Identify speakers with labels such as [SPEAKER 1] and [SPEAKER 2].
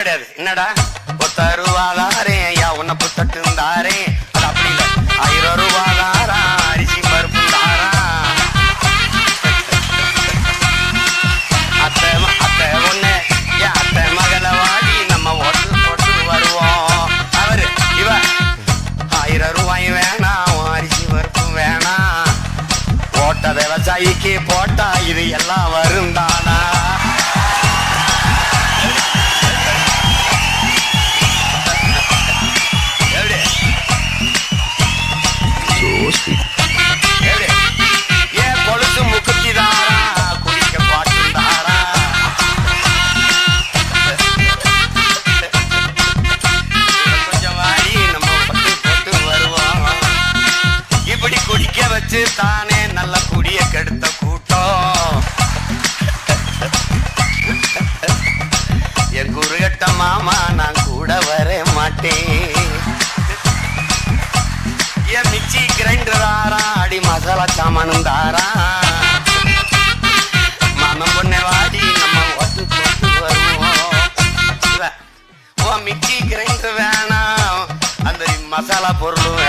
[SPEAKER 1] கிடையாது. என்னடா ₹10 ஐயா உன்னை புத்தட்டு தாரே, அது அப்படி இல்லை. ₹1000 அரிசி பருப்பு தாரா. அத்தை ஒண்ணு என் அத்தை மகளை வாடி நம்ம ஓட்டு போட்டு வருவோம். அவரு இவ ₹1000 வேணாம், அரிசி பருப்பு வேணாம், ஓட்ட விவசாயிக்கு போட்டா இது எல்லாம் வரும் தானா. ஏன் கொலுசு முக்குத்தி தாரா, குடிக்க பாட்டு தாரா. கொஞ்சம் வாடி நம்ம பட்டு போட்டு வருவோம். இப்படி குடிக்க வச்சு தானே நல்ல குடிய கெடுத்த கூட்டம். என் குருகட்ட மாமா நான் கூட வர மாட்டேன். என் மிக்சி கிரைண்டர் தாரா, அடி மசாலா சாமானும் தாரா. மாமன் பொண்ணை வாடி நம்ம ஒட்டு போட்டு வருவோம். மிக்சி கிரைண்டர் வேணாம், அந்த மசாலா பொருளும்